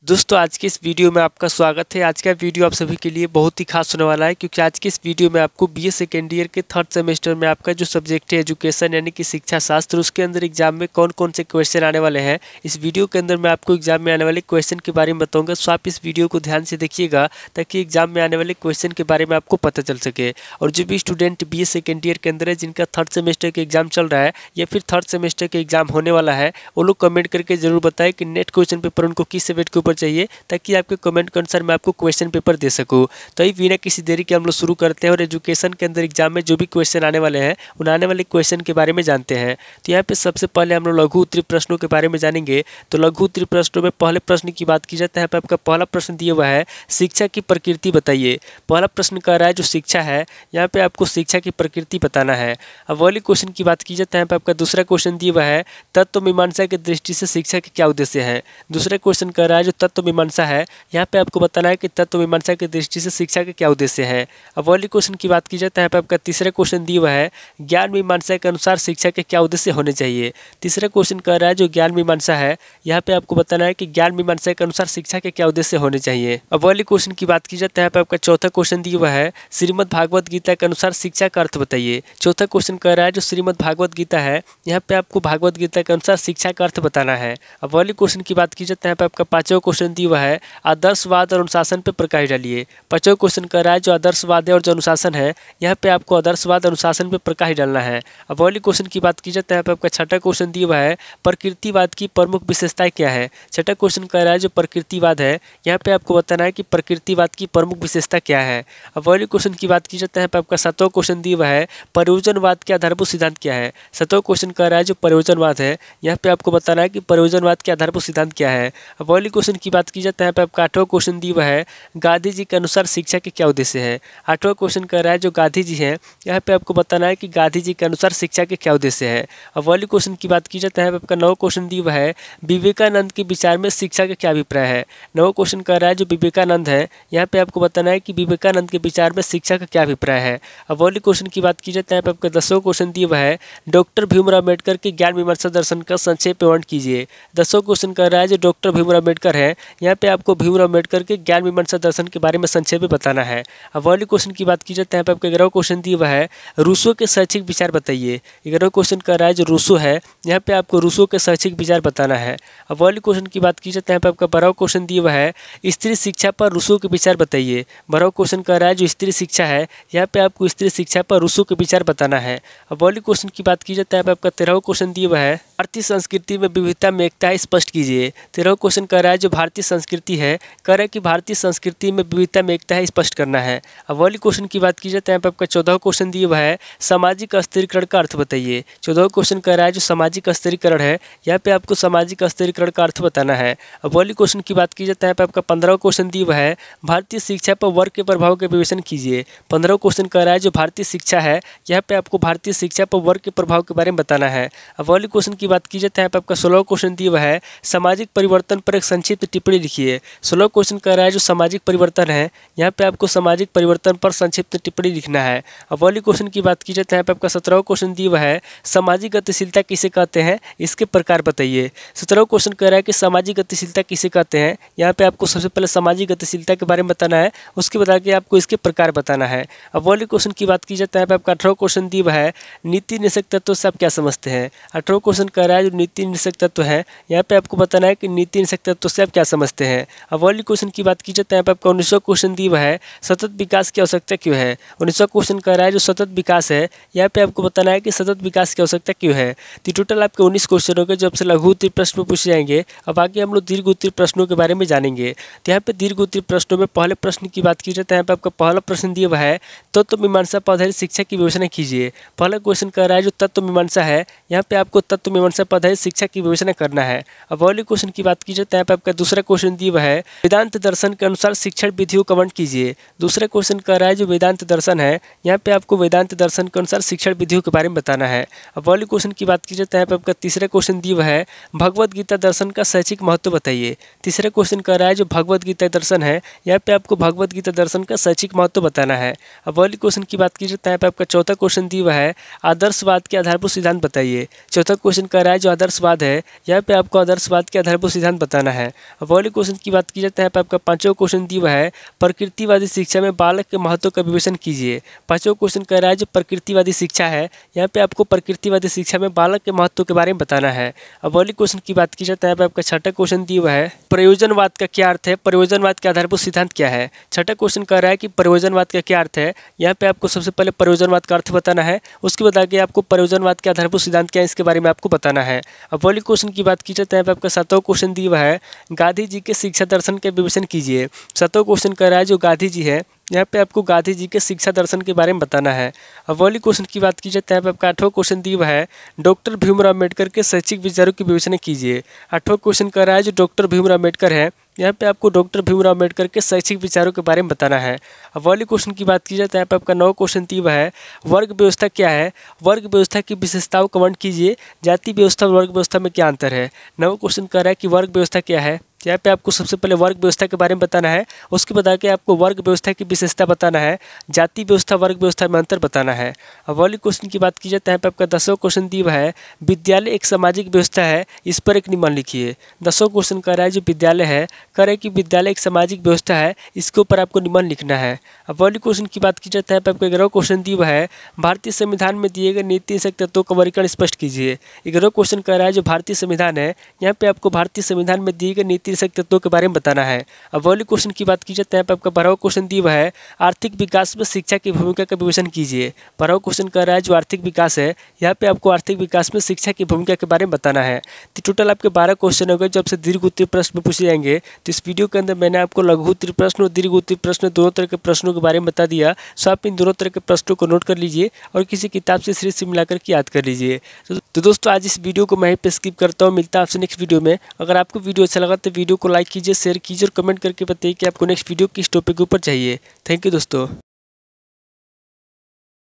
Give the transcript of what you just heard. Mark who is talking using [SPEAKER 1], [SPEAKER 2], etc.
[SPEAKER 1] दोस्तों आज के इस वीडियो में आपका स्वागत है। आज का वीडियो आप सभी के लिए बहुत ही खास होने वाला है, क्योंकि आज के इस वीडियो में आपको बीए सेकेंड ईयर के थर्ड सेमेस्टर में आपका जो सब्जेक्ट है एजुकेशन यानी कि शिक्षा शास्त्र, उसके अंदर एग्जाम में कौन कौन से क्वेश्चन आने वाले हैं, इस वीडियो के अंदर मैं आपको एग्जाम में आने वाले क्वेश्चन के बारे में बताऊँगा। सो आप इस वीडियो को ध्यान से देखिएगा ताकि एग्जाम में आने वाले क्वेश्चन के बारे में आपको पता चल सके। और जो भी स्टूडेंट बीए सेकेंड ईयर के अंदर है, जिनका थर्ड सेमेस्टर का एग्जाम चल रहा है या फिर थर्ड सेमेस्टर का एग्जाम होने वाला है, वो लोग कमेंट करके जरूर बताएं कि नेट क्वेश्चन पेपर उनको किस सब्जेक्ट के ऊपर चाहिए, ताकि आपके कमेंट के अनुसार मैं आपको क्वेश्चन पेपर दे सकूं। तो ये बिना किसी देरी के हम लोग शुरू करते हैं और एजुकेशन के अंदर एग्जाम में जो भी क्वेश्चन आने वाले हैं उन आने वाले क्वेश्चन के बारे में जानते हैं। तो यहाँ पे सबसे पहले हम लोग लघु उत्तरीय प्रश्नों के बारे में जानेंगे। तो लघु उत्तरीय प्रश्नों में पहले प्रश्न की बात की जाती है। यहाँ पे आपका पहला प्रश्न दिया हुआ है, शिक्षा की प्रकृति बताइए। पहला प्रश्न कह रहा है जो शिक्षा है, यहाँ पे आपको शिक्षा की प्रकृति बताना है। अब अगले क्वेश्चन की बात की जाती है, यहाँ पे आपका दूसरा क्वेश्चन दिया हुआ है, तत्व मीमांसा की दृष्टि से शिक्षा के क्या उद्देश्य है। दूसरा क्वेश्चन कह रहा है जो तत्व मीमांसा है, यहाँ पे आपको बताना है कि तत्व मीमांसा की दृष्टि से शिक्षा के क्या उद्देश्य है। अब अगले क्वेश्चन की बात की जाती है, यहाँ पे आपका तीसरा क्वेश्चन दिया हुआ है, ज्ञान मीमांसा के अनुसार शिक्षा के क्या उद्देश्य होने चाहिए। तीसरा क्वेश्चन कह रहा है जो ज्ञान मीमांसा है, यहाँ पे आपको बताना है कि ज्ञान मीमांसा के अनुसार शिक्षा के क्या उद्देश्य होने चाहिए। अब अगले क्वेश्चन की बात की जाती है, यहाँ पे आपका चौथा क्वेश्चन दिया हुआ है, श्रीमद् भागवत गीता के अनुसार शिक्षा का अर्थ बताइए। चौथा क्वेश्चन कह रहा है जो श्रीमद् भागवत गीता है, यहाँ पे आपको भागवत गीता के अनुसार शिक्षा का अर्थ बताना है। अब अगले क्वेश्चन की बात की जाती है, यहाँ पे आपका पांचवा क्वेश्चन दिया हुआ है, आदर्शवाद और अनुशासन पे प्रकाश डालिए। पांचवा क्वेश्चन कर रहा है जो आदर्शवाद है और जो अनुशासन है, यहाँ पे आपको आदर्शवाद अनुशासन पे प्रकाश डालना है। अब अगली क्वेश्चन की बात की जाती है, यहाँ पे आपका छठा क्वेश्चन दिया हुआ है, प्रकृतिवाद की प्रमुख विशेषताएं क्या है। छठा क्वेश्चन कह रहा है जो प्रकृतिवाद है, यहाँ पे आपको बताना है कि प्रकृतिवाद की प्रमुख विशेषता क्या है। अब अगले क्वेश्चन की बात की जाती है, यहाँ पे आपका सातवां क्वेश्चन दिया हुआ है, प्रयोजनवाद के आधारभूत सिद्धांत क्या है। सातवां क्वेश्चन कह रहा है जो प्रयोजनवाद है, यहाँ पे आपको बताना है कि प्रयोजनवाद के आधारभूत सिद्धांत क्या है। अब अगले क्वेश्चन की बात की जाती है, यहाँ पे आपका आठवां क्वेश्चन दिया हुआ है, गांधी जी के अनुसार शिक्षा के क्या उद्देश्य है। आठवां क्वेश्चन कर रहा है जो गांधी जी हैं, यहाँ पे आपको बताना है कि गांधी जी के अनुसार शिक्षा के क्या उद्देश्य है। अब अगले क्वेश्चन की बात की जाती है, आपका नौ क्वेश्चन दिया हुआ है, विवेकानंद के विचार में शिक्षा का क्या अभिप्राय है। नौ क्वेश्चन कर रहा है जो विवेकानंद है, यहाँ पे आपको बताना है कि विवेकानंद के विचार में शिक्षा का क्या अभिप्राय है। अब अगले क्वेश्चन की बात की जाती है, आपका 10वां क्वेश्चन दिया हुआ है, डॉक्टर भीमराव अम्बेडकर के ज्ञान मीमांसा दर्शन का संक्षेप में वर्णन कीजिए। 10वां क्वेश्चन कर रहा है जो डॉक्टर भीमराव अम्बेडकर है, यहाँ पे आपको भीमराव अम्बेडकर के ज्ञान मीमांसा दर्शन के बारे में संक्षेप में बताना है। अब अगले क्वेश्चन की बात की जाती है, यहाँ पे आपका 11वां क्वेश्चन दिया हुआ है, रूसो के शैक्षिक विचार बताइए। 11वां क्वेश्चन कर रहा है जो रूसो है, यहाँ पे आपको रूसो के शैक्षिक विचार बताना है। अब अगले क्वेश्चन की बात की जाती है, यहाँ पे आपका 12वां क्वेश्चन दिया हुआ है, स्त्री शिक्षा पर रूसो के विचार बताइए। 12वां क्वेश्चन कर रहा है जो स्त्री शिक्षा है, यहाँ पे आपको स्त्री शिक्षा पर रूसो के विचार बताना है। अब अगले क्वेश्चन की बात की जाती है, यहाँ पे आपका 13वां क्वेश्चन दिया हुआ है, भारतीय संस्कृति में विविधता में एकता स्पष्ट कीजिए। 13वां क्वेश्चन कर रहा है जो भारतीय संस्कृति है, कह रहा है कि भारतीय संस्कृति में विविधता में एकता है स्पष्ट करना है। अब अगले क्वेश्चन की बात की जाती है, यहाँ पे आपका 14वां क्वेश्चन दिया हुआ है, सामाजिक स्थिरीकरण का अर्थ बताइए। 14वां क्वेश्चन कह रहा है जो सामाजिक स्थिरीकरण है, यहाँ पे आपको सामाजिक स्थिरीकरण का अर्थ बताना है। अब अगले क्वेश्चन की बात की जाती है, यहाँ पे आपका 15वां क्वेश्चन दिया हुआ है, भारतीय शिक्षा पर वर्ग के प्रभाव का विवेचन कीजिए। 15वां क्वेश्चन कह रहा है जो भारतीय शिक्षा है, यहाँ पे आपको भारतीय शिक्षा पर वर्ग के प्रभाव के बारे में बताना है। अब अगले क्वेश्चन की बात की जाती है, यहाँ पे आपका 16वां क्वेश्चन दिया हुआ है, सामाजिक परिवर्तन पर एक संक्षिप्त टिप्पणी लिखिए। 16वां क्वेश्चन कह रहा है जो सामाजिक परिवर्तन है, यहाँ पे आपको सामाजिक परिवर्तन पर संक्षिप्त टिप्पणी लिखना है। अब अगले क्वेश्चन की बात की जाती है, यहाँ पे आपका 17वां क्वेश्चन दिया हुआ है, सामाजिक गतिशीलता किसे कहते हैं, इसके प्रकार बताइए। 17वां क्वेश्चन कह रहा है कि सामाजिक गतिशीलता किसे कहते हैं, यहाँ पे आपको सबसे पहले सामाजिक गतिशीलता के बारे में बताना है, उसके बाद आगे आपको इसके प्रकार बताना है। अब अगले क्वेश्चन की बात की जाती है, यहाँ पे आपका 18वां क्वेश्चन दिया हुआ है, नीति निषेध तत्व से आप क्या समझते हैं। 18वां क्वेश्चन कह रहा है जो नीति निषेध तत्व है, यहाँ पे आपको बताना है कि नीति निषेध तत्व से आप क्या समझते हैं। अब अगले क्वेश्चन की बात की जाती है, यहाँ पे आपका 19वां क्वेश्चन दिया हुआ है, सतत विकास की आवश्यकता क्यों है। 19वां क्वेश्चन कह रहा है जो सतत विकास है, यहाँ पे आपको बताना है कि सतत विकास की आवश्यकता क्यों है। तो टोटल आपके 19 क्वेश्चन हो गए जो आपसे लघु उत्तरीय प्रश्न पूछे जाएंगे। अब आगे हम लोग दीर्घ उत्तरीय प्रश्नों के बारे में जानेंगे। तो यहाँ पे दीर्घ उत्तरीय प्रश्नों में पहले प्रश्न की बात की जाती है, यहाँ पे आपका पहला प्रश्न दिया हुआ है, तत्व मीमांसा पर आधारित शिक्षा की विवेचना कीजिए। पहला क्वेश्चन कह रहा है जो तत्व मीमांसा है, यहाँ पे आपको तत्व मीमांसा पर आधारित शिक्षा की विवेचना करना है। अब अगले क्वेश्चन की बात की जाती है, यहाँ पे आपका दूसरा क्वेश्चन दिया हुआ है, वेदांत दर्शन के अनुसार शिक्षण विधियों का वर्णन कीजिए। दूसरा क्वेश्चन कह रहा है जो वेदांत दर्शन है, यहाँ पे आपको वेदांत दर्शन के अनुसार शिक्षण विधियों के बारे में बताना है। अब अगले क्वेश्चन की बात की जाती है, यहाँ पे आपका तीसरा क्वेश्चन दिया हुआ है, भगवद गीता दर्शन का शैक्षिक महत्व बताइए। तीसरा क्वेश्चन कह रहा है जो भगवद गीता दर्शन है, यहाँ पे आपको भगवद गीता दर्शन का शैक्षिक महत्व बताना है। अब अगले क्वेश्चन की बात की जाती है, यहाँ पे आपका चौथा क्वेश्चन दिया हुआ है, आदर्शवाद के आधारभूत सिद्धांत बताइए। चौथा क्वेश्चन कह रहा है जो आदर्शवाद है, यहाँ पे आपको आदर्शवाद के आधारभूत सिद्धांत बताना है। अब पहले क्वेश्चन की बात की जाता है, आपका पांचवा क्वेश्चन दिया हुआ है प्रकृतिवादी शिक्षा में बालक के महत्व का विवेचन कीजिए। पांचवा क्वेश्चन कह रहा है जो प्रकृतिवादी शिक्षा है, यहाँ पे आपको प्रकृतिवादी शिक्षा में बालक के महत्व के बारे में बताना है। अब पहले क्वेश्चन की बात की जाता है, आपका छठा क्वेश्चन दिया हुआ है प्रयोजनवाद का क्या अर्थ है, प्रयोजनवाद के आधारभूत सिद्धांत क्या है। छठा क्वेश्चन कह रहा है कि प्रयोजनवाद का क्या अर्थ है, यहाँ पे आपको सबसे पहले प्रयोजनवाद का अर्थ बताना है, उसके बाद आगे आपको प्रयोजनवाद के आधारभूत सिद्धांत क्या है इसके बारे में आपको बताना है। अब पहले क्वेश्चन की बात की जाता है, आपका सातवां क्वेश्चन दिया हुआ है गांधी जी के शिक्षा दर्शन के विवेचन कीजिए। सातवां क्वेश्चन कह रहा है जो गांधी जी है, यहाँ पे आपको गांधी जी के शिक्षा दर्शन के बारे में बताना है। अब पहले क्वेश्चन की बात की जाता है, आपका आठवां क्वेश्चन दिया हुआ है डॉक्टर भीमराव अम्बेडकर के शैक्षिक विचारों की विवेचना कीजिए। आठवां क्वेश्चन कह रहा है जो डॉक्टर भीमराव अम्बेडकर है, यहाँ पे आपको डॉक्टर भीमराव अम्बेडकर के शैक्षिक विचारों के बारे में बताना है। अब पहले क्वेश्चन की बात की जाता है, आपका नौ क्वेश्चन दिया हुआ है वर्ग व्यवस्था क्या है, वर्ग व्यवस्था की विशेषताओं का वर्णन कीजिए। जाति व्यवस्था और वर्ग व्यवस्था में क्या अंतर है। नौ क्वेश्चन कह रहा है कि वर्ग व्यवस्था क्या है, यहाँ पे आपको सबसे पहले वर्ग व्यवस्था के बारे में बताना है, उसके बाद आके आपको वर्ग व्यवस्था की विशेषता बताना है, जाति व्यवस्था वर्ग व्यवस्था में अंतर बताना है। अब वाली क्वेश्चन की बात की जाता है, आपका 10वां क्वेश्चन दिया हुआ है विद्यालय एक सामाजिक व्यवस्था है, इस पर एक निबंध लिखिए। 10वां क्वेश्चन कह रहा है जो विद्यालय है, कह रहा है कि विद्यालय एक सामाजिक व्यवस्था है, इसके ऊपर आपको निबंध लिखना है। अब वाली क्वेश्चन की बात की जाता है, आपका 11वां क्वेश्चन दिया हुआ है भारतीय संविधान में दिए गए नीति निषेध तत्वों का वर्गीकरण स्पष्ट कीजिए। 11वां क्वेश्चन कह रहा है जो भारतीय संविधान है, यहाँ पे आपको भारतीय संविधान में दिए गए नीति निषेध तत्वों के बारे में बताना है। अब वाली क्वेश्चन की बात की जाता है, आपका 12वां क्वेश्चन दिया हुआ है आर्थिक विकास में शिक्षा की भूमिका का विवेचन कीजिए। 12वां क्वेश्चन कह रहा है जो आर्थिक विकास है, यहाँ पे आपको आर्थिक विकास में शिक्षा की भूमिका के बारे में बताना है। तो टोटल आपके 12 क्वेश्चन हो गए जो आपसे दीर्घ उत्तरीय प्रश्न पूछे जाएंगे। तो इस वीडियो के अंदर मैंने आपको लघु उत्तरीय प्रश्न और दीर्घ उत्तरीय प्रश्न दोनों तरह के प्रश्नों के बारे में बता दिया। सो आप इन दोनों तरह के प्रश्नों को नोट कर लीजिए और किसी किताब से सीरीज से मिलाकर के याद कर लीजिए। तो दोस्तों आज इस वीडियो को मैं ही पे स्किप करता हूँ, मिलता है आपसे नेक्स्ट वीडियो में। अगर आपको वीडियो अच्छा लगा तो वीडियो को लाइक कीजिए, शेयर कीजिए और कमेंट करके बताइए कि आपको नेक्स्ट वीडियो किस टॉपिक के ऊपर चाहिए। थैंक यू दोस्तों।